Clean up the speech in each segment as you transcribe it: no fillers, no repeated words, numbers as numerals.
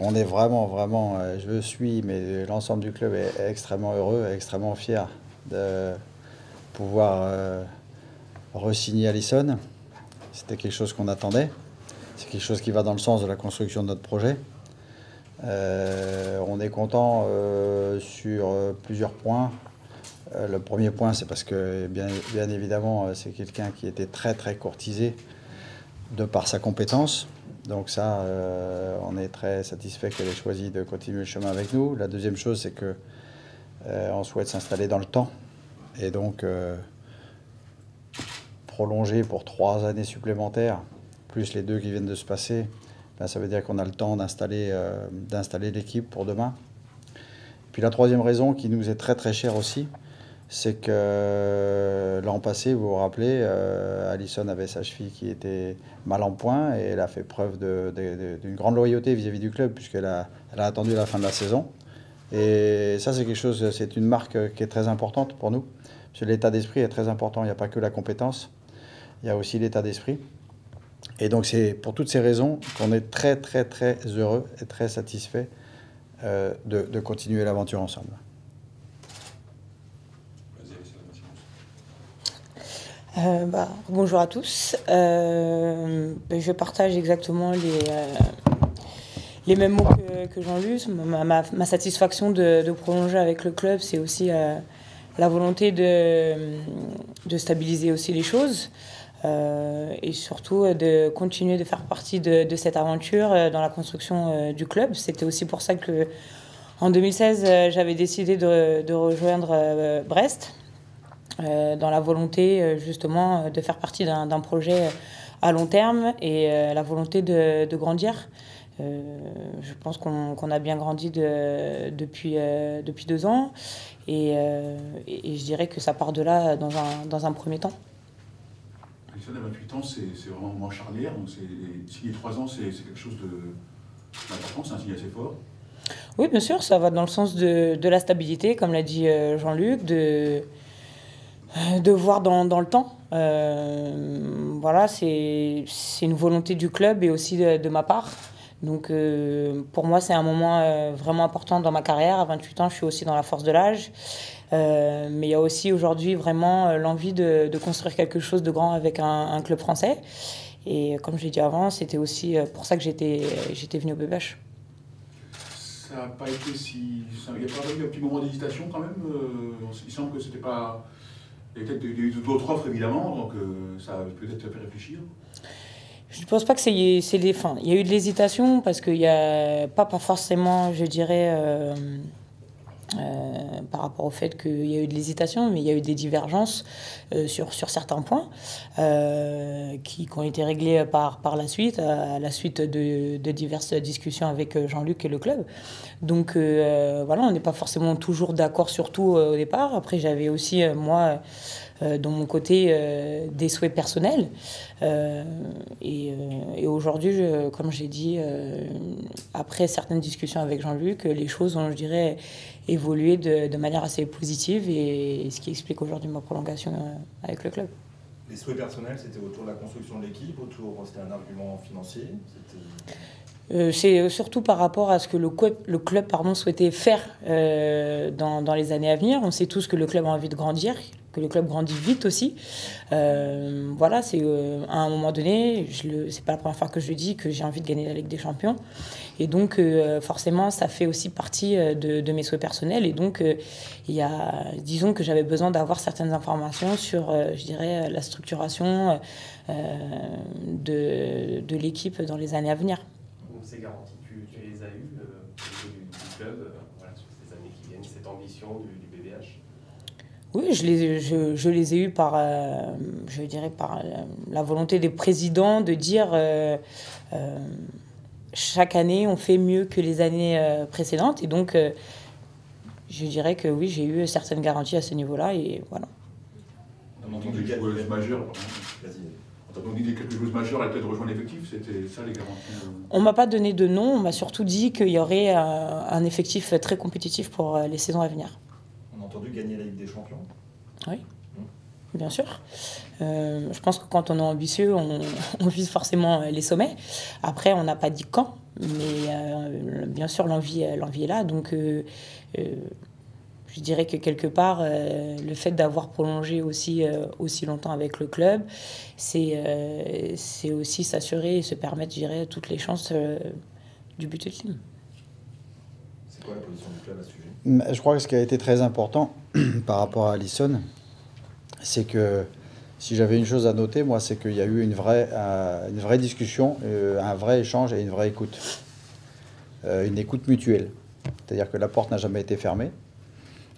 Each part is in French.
on est vraiment, je suis, mais l'ensemble du club est extrêmement heureux, extrêmement fier de pouvoir re-signer Alisson. C'était quelque chose qu'on attendait. C'est quelque chose qui va dans le sens de la construction de notre projet. On est content sur plusieurs points. Le premier point, c'est parce que, bien évidemment, c'est quelqu'un qui était très courtisé de par sa compétence. Donc ça, on est très satisfait qu'elle ait choisi de continuer le chemin avec nous. La deuxième chose, c'est que on souhaite s'installer dans le temps. Et donc, prolonger pour 3 années supplémentaires, plus les 2 qui viennent de se passer, ben, ça veut dire qu'on a le temps d'installer l'équipe pour demain. Puis la troisième raison qui nous est très chère aussi, c'est que l'an passé, vous vous rappelez, Alisson avait sa cheville qui était mal en point et elle a fait preuve d'une grande loyauté vis-à-vis du club puisqu'elle a attendu la fin de la saison. Et ça, c'est quelque chose, c'est une marque qui est très importante pour nous. Parce que l'état d'esprit est très important. Il n'y a pas que la compétence, il y a aussi l'état d'esprit. Et donc, c'est pour toutes ces raisons qu'on est très heureux et très satisfait de continuer l'aventure ensemble. Bonjour à tous. Je partage exactement les mêmes mots que Jean-Luc. Ma satisfaction de prolonger avec le club, c'est aussi la volonté de stabiliser aussi les choses et surtout de continuer de faire partie de cette aventure dans la construction du club. C'était aussi pour ça que en 2016, j'avais décidé de rejoindre Brest. Dans la volonté justement de faire partie d'un projet à long terme et la volonté de grandir. Je pense qu'on a bien grandi depuis 2 ans et je dirais que ça part de là dans un premier temps. Alisson à 28 ans, c'est vraiment un moment charnière, donc signer 3 ans, c'est quelque chose d'important, c'est un signe assez fort. Oui, bien sûr, ça va dans le sens de la stabilité, comme l'a dit Jean-Luc, de voir dans le temps. Voilà, c'est une volonté du club et aussi de ma part. Donc pour moi, c'est un moment vraiment important dans ma carrière. À 28 ans, je suis aussi dans la force de l'âge. Mais il y a aussi aujourd'hui vraiment l'envie de construire quelque chose de grand avec un club français. Et comme je l'ai dit avant, c'était aussi pour ça que j'étais venu au BBH. Ça n'a pas été si... Il n'y a pas eu un petit moment d'hésitation quand même. Il semble que c'était pas... Il y a eu d'autres offres évidemment, donc ça a peut-être fait réfléchir. Je ne pense pas que c'est les fins. Il y a eu de l'hésitation parce qu'il n'y a pas forcément, je dirais, par rapport au fait qu'il y a eu de l'hésitation, mais il y a eu des divergences sur certains points qui ont été réglés par la suite, à la suite de diverses discussions avec Jean-Luc et le club. Donc voilà, on n'est pas forcément toujours d'accord sur tout au départ. Après, j'avais aussi, moi, de mon côté, des souhaits personnels. Et aujourd'hui, comme j'ai dit, après certaines discussions avec Jean-Luc, les choses ont, je dirais, évolué de manière assez positive et ce qui explique aujourd'hui ma prolongation avec le club. Les souhaits personnels, c'était autour de la construction de l'équipe, c'était un argument financier? C'est surtout par rapport à ce que le club souhaitait faire dans les années à venir. On sait tous que le club a envie de grandir, que le club grandit vite aussi. Voilà, c'est à un moment donné, c'est pas la première fois que je le dis, que j'ai envie de gagner la Ligue des Champions. Et donc, forcément, ça fait aussi partie de mes souhaits personnels. Et donc, disons que j'avais besoin d'avoir certaines informations sur, je dirais, la structuration de l'équipe dans les années à venir. Ces garanties, tu les as eues du club voilà, sur ces années qui viennent, cette ambition du BBH? Oui, je les ai eues par, je dirais, par la volonté des présidents de dire chaque année on fait mieux que les années précédentes. Et donc, je dirais que oui, j'ai eu certaines garanties à ce niveau-là. Et voilà. On a entendu des joueuses majeures. On a entendu quelques joueuses majeures allaient peut-être rejoindre l'effectif, c'était ça les garanties? On ne m'a pas donné de nom, on m'a surtout dit qu'il y aurait un effectif très compétitif pour les saisons à venir. On a entendu gagner la Ligue des Champions? Oui, bien sûr. Je pense que quand on est ambitieux, on vise forcément les sommets. Après, on n'a pas dit quand, Mais bien sûr, l'envie est là. Donc, je dirais que quelque part, le fait d'avoir prolongé aussi longtemps avec le club, c'est aussi s'assurer et se permettre, je dirais, toutes les chances du but ultime. C'est quoi la position du club à ce sujet? Je crois que ce qui a été très important par rapport à Alisson, c'est que si j'avais une chose à noter, moi, c'est qu'il y a eu une vraie discussion, un vrai échange et une vraie écoute. Une écoute mutuelle. C'est-à-dire que la porte n'a jamais été fermée.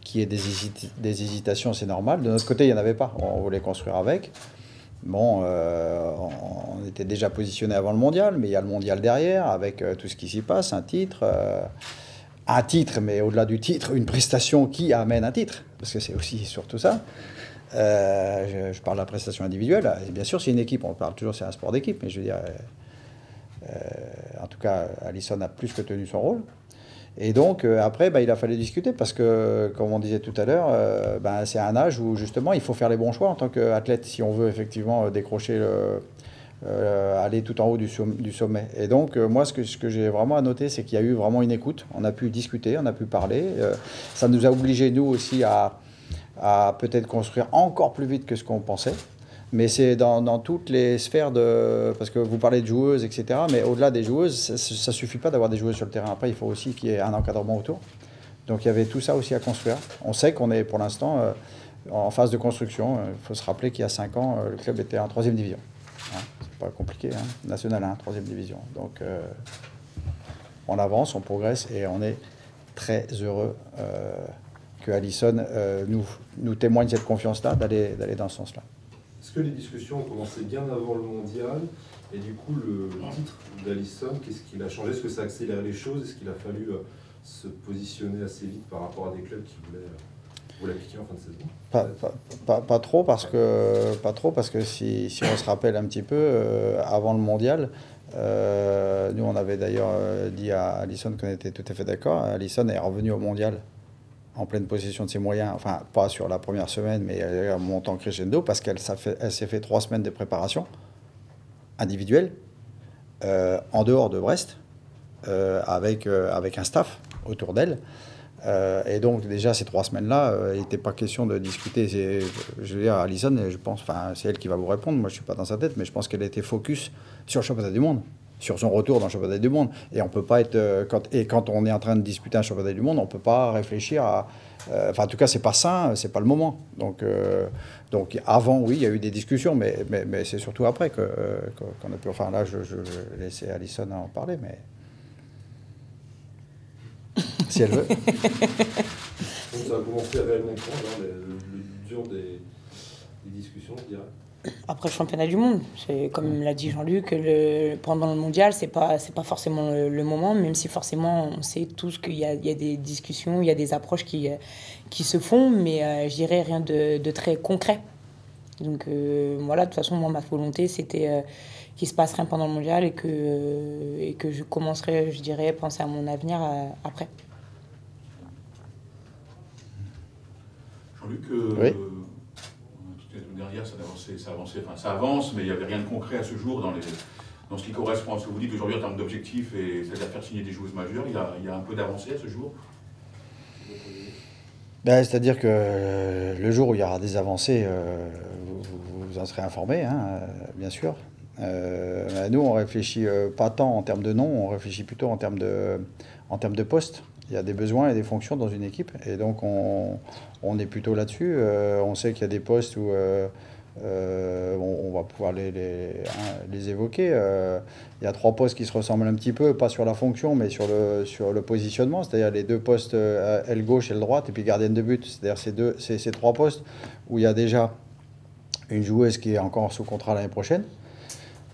Qu'il y ait des hésitations, c'est normal. De notre côté, il n'y en avait pas. On voulait construire avec. Bon, on était déjà positionné avant le mondial, mais il y a le mondial derrière, avec tout ce qui s'y passe, un titre, mais au-delà du titre, une prestation qui amène un titre, parce que c'est aussi surtout ça. Je parle de la prestation individuelle. Et bien sûr, c'est une équipe, on parle toujours, c'est un sport d'équipe, mais je veux dire, en tout cas, Alisson a plus que tenu son rôle. Et donc, après, il a fallu discuter parce que, comme on disait tout à l'heure, c'est un âge où, justement, il faut faire les bons choix en tant qu'athlète si on veut effectivement décrocher, aller tout en haut du sommet. Et donc, moi, ce que j'ai vraiment à noter, c'est qu'il y a eu vraiment une écoute. On a pu discuter, on a pu parler. Ça nous a obligés, nous aussi, à peut-être construire encore plus vite que ce qu'on pensait. Mais c'est dans toutes les sphères parce que vous parlez de joueuses, etc. Mais au-delà des joueuses, ça ne suffit pas d'avoir des joueuses sur le terrain. Après, il faut aussi qu'il y ait un encadrement autour. Donc il y avait tout ça aussi à construire. On sait qu'on est pour l'instant en phase de construction. Il faut se rappeler qu'il y a 5 ans, le club était en 3e division. Hein, c'est pas compliqué, hein. National 1, 3e division. Donc on avance, on progresse et on est très heureux que Alisson nous témoigne cette confiance-là d'aller dans ce sens-là. Est-ce que les discussions ont commencé bien avant le mondial? Et du coup, le titre d'Alisson, qu'est-ce qu'il a changé? Est-ce que ça a accéléré les choses? Est-ce qu'il a fallu se positionner assez vite par rapport à des clubs qui voulaient l'appliquer en fin de saison? Pas trop, parce que si on se rappelle un petit peu, avant le mondial, nous on avait d'ailleurs dit à Alisson qu'on était tout à fait d'accord. Alisson est revenu au mondial en pleine possession de ses moyens, enfin pas sur la première semaine, mais en montant crescendo, parce qu'elle s'est fait 3 semaines de préparation individuelle, en dehors de Brest, avec un staff autour d'elle. Et donc déjà ces 3 semaines-là, il n'était pas question de discuter. Je veux dire, Alisson, je pense, enfin c'est elle qui va vous répondre, moi je ne suis pas dans sa tête, mais je pense qu'elle était focus sur le championnat du monde, sur son retour dans le championnat du monde. Et on peut pas être quand on est en train de disputer un championnat du monde, on peut pas réfléchir à enfin en tout cas c'est pas sain, c'est pas le moment. Donc avant oui, il y a eu des discussions, mais c'est surtout après qu'on a pu, enfin là je vais laisser Alisson en parler, mais si elle veut. Donc ça a commencé réellement quand, le dur des discussions, je dirais. Après le championnat du monde, c'est comme l'a dit Jean-Luc, pendant le mondial, c'est pas forcément le moment, même si forcément on sait tous qu'il y a des discussions, il y a des approches qui se font, mais je dirais rien de très concret. Donc voilà, de toute façon, moi ma volonté c'était qu'il se passe rien pendant le mondial et que je commencerai, je dirais, à penser à mon avenir après. Jean-Luc, oui. Derrière, ça avance, mais il n'y avait rien de concret à ce jour dans ce qui correspond à ce que vous dites aujourd'hui en termes d'objectifs, et c'est-à-dire faire signer des joueuses majeures. Il y a un peu d'avancée à ce jour. C'est-à-dire que le jour où il y aura des avancées, vous en serez informés, hein, bien sûr. Nous, on réfléchit pas tant en termes de nom, on réfléchit plutôt en termes de postes. Il y a des besoins et des fonctions dans une équipe, et donc on est plutôt là-dessus. On sait qu'il y a des postes où on va pouvoir les évoquer. Il y a 3 postes qui se ressemblent un petit peu, pas sur la fonction, mais sur le positionnement, c'est-à-dire les 2 postes, aile gauche et aile droite, et puis gardienne de but. C'est-à-dire ces 3 postes où il y a déjà une joueuse qui est encore sous contrat l'année prochaine.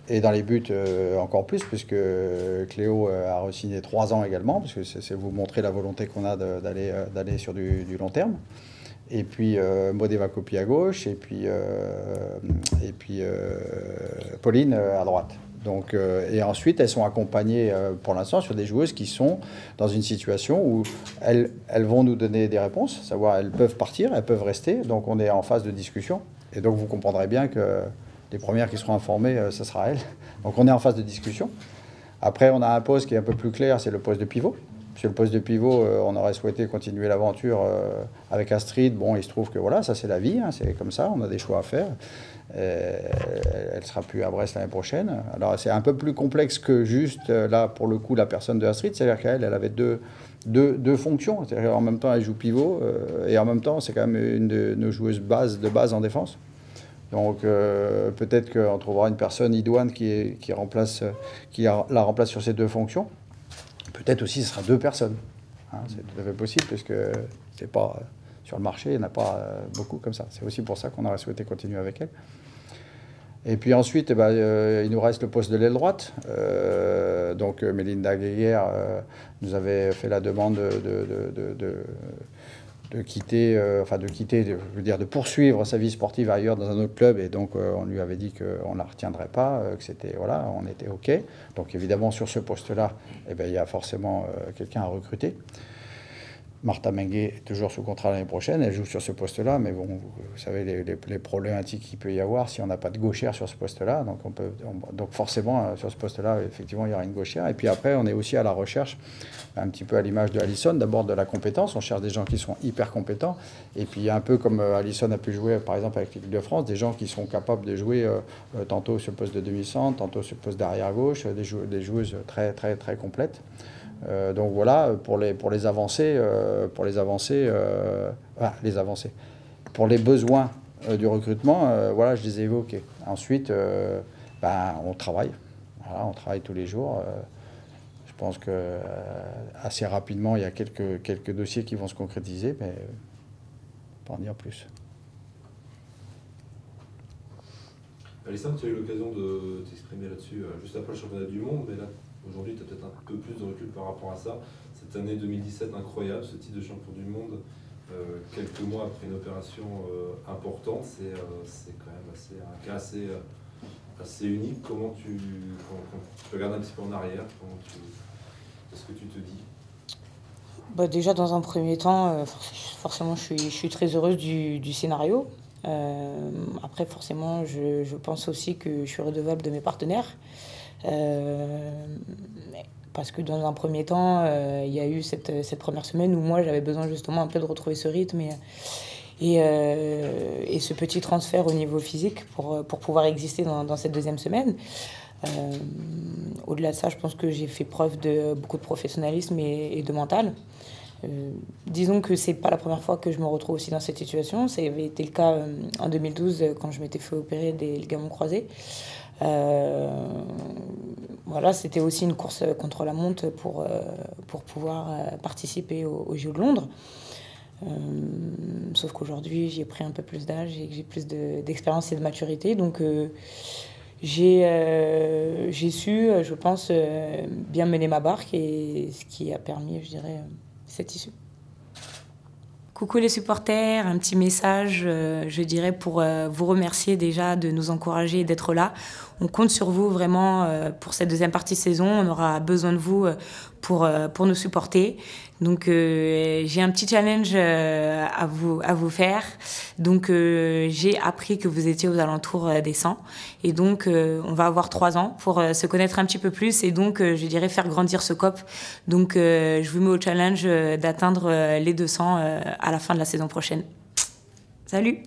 Et dans les buts, encore plus, puisque Cléo a re-signé 3 ans également, parce que c'est vous montrer la volonté qu'on a d'aller sur du long terme. Et puis Modeva Kopi à gauche, et puis Pauline à droite. Donc, et ensuite, elles sont accompagnées pour l'instant sur des joueuses qui sont dans une situation où elles vont nous donner des réponses, savoir elles peuvent partir, elles peuvent rester. Donc on est en phase de discussion. Et donc vous comprendrez bien que les premières qui seront informées, ce sera elles. Donc on est en phase de discussion Après, on a un poste qui est un peu plus clair, c'est le poste de pivot. Sur le poste de pivot, on aurait souhaité continuer l'aventure avec Astrid. Bon, il se trouve que voilà, ça c'est la vie, hein, c'est comme ça, on a des choix à faire. Elle ne sera plus à Brest l'année prochaine. Alors c'est un peu plus complexe que juste, là, pour le coup, la personne de Astrid. C'est-à-dire qu'elle avait deux fonctions. C'est-à-dire qu'en même temps, elle joue pivot et en même temps, c'est quand même une de nos joueuses de base en défense. Donc peut-être qu'on trouvera une personne idoine qui la remplace sur ces deux fonctions. Peut-être aussi ce sera deux personnes. Hein, c'est tout à fait possible, puisque c'est pas, sur le marché, il n'y en a pas beaucoup comme ça. C'est aussi pour ça qu'on aurait souhaité continuer avec elle. Et puis ensuite, il nous reste le poste de l'aile droite. Donc Mélinda Guéguerre nous avait fait la demande de quitter, je veux dire de poursuivre sa vie sportive ailleurs dans un autre club, et donc on lui avait dit qu'on ne la retiendrait pas, que c'était, voilà, on était OK. Donc évidemment sur ce poste-là, il y a forcément quelqu'un à recruter. Martha Menguet est toujours sous contrat l'année prochaine, elle joue sur ce poste-là, mais bon, vous savez les problématiques qu'il peut y avoir si on n'a pas de gauchère sur ce poste-là, donc forcément sur ce poste-là, effectivement, il y aura une gauchère. Et puis après, on est aussi à la recherche, un petit peu à l'image de Alisson, d'abord de la compétence, on cherche des gens qui sont hyper compétents, et puis un peu comme Alisson a pu jouer par exemple avec l'équipe de France, des gens qui sont capables de jouer tantôt sur le poste de demi-centre, tantôt sur le poste d'arrière-gauche, des joueuses très, très, très complètes. Donc voilà, pour les avancées, pour les besoins du recrutement, voilà, je les ai évoqués. Ensuite, on travaille. Voilà, on travaille tous les jours. Je pense que assez rapidement, il y a quelques dossiers qui vont se concrétiser, mais pas en dire plus. Alisson, tu as eu l'occasion de t'exprimer là-dessus juste après le championnat du monde, mais là, aujourd'hui, tu as peut-être un peu plus de recul par rapport à ça. Cette année 2017 incroyable, ce titre de champion du monde, quelques mois après une opération importante, c'est quand même un cas assez unique. Quand tu regardes un petit peu en arrière, qu'est-ce que tu te dis? Déjà, dans un premier temps, forcément, je suis très heureuse du scénario. Après, forcément, je pense aussi que je suis redevable de mes partenaires. Parce que dans un premier temps, il y a eu cette première semaine où moi, j'avais besoin justement un peu de retrouver ce rythme et ce petit transfert au niveau physique pour pouvoir exister dans cette deuxième semaine. Au-delà de ça, je pense que j'ai fait preuve de beaucoup de professionnalisme et de mental. Disons que c'est pas la première fois que je me retrouve aussi dans cette situation. Ça avait été le cas en 2012 quand je m'étais fait opérer des ligaments croisés. Voilà, c'était aussi une course contre la montre pour pouvoir participer au JO de Londres. Sauf qu'aujourd'hui, j'ai pris un peu plus d'âge et que j'ai plus d'expérience et de maturité. Donc, j'ai su, je pense, bien mener ma barque, et ce qui a permis, je dirais, cette issue. Coucou les supporters, un petit message, je dirais, pour vous remercier déjà de nous encourager et d'être là. On compte sur vous vraiment pour cette deuxième partie de saison. On aura besoin de vous pour nous supporter. Donc j'ai un petit challenge à vous faire. Donc j'ai appris que vous étiez aux alentours des 100. Et donc on va avoir 3 ans pour se connaître un petit peu plus et donc je dirais faire grandir ce COP. Donc je vous mets au challenge d'atteindre les 200 à la fin de la saison prochaine. Salut!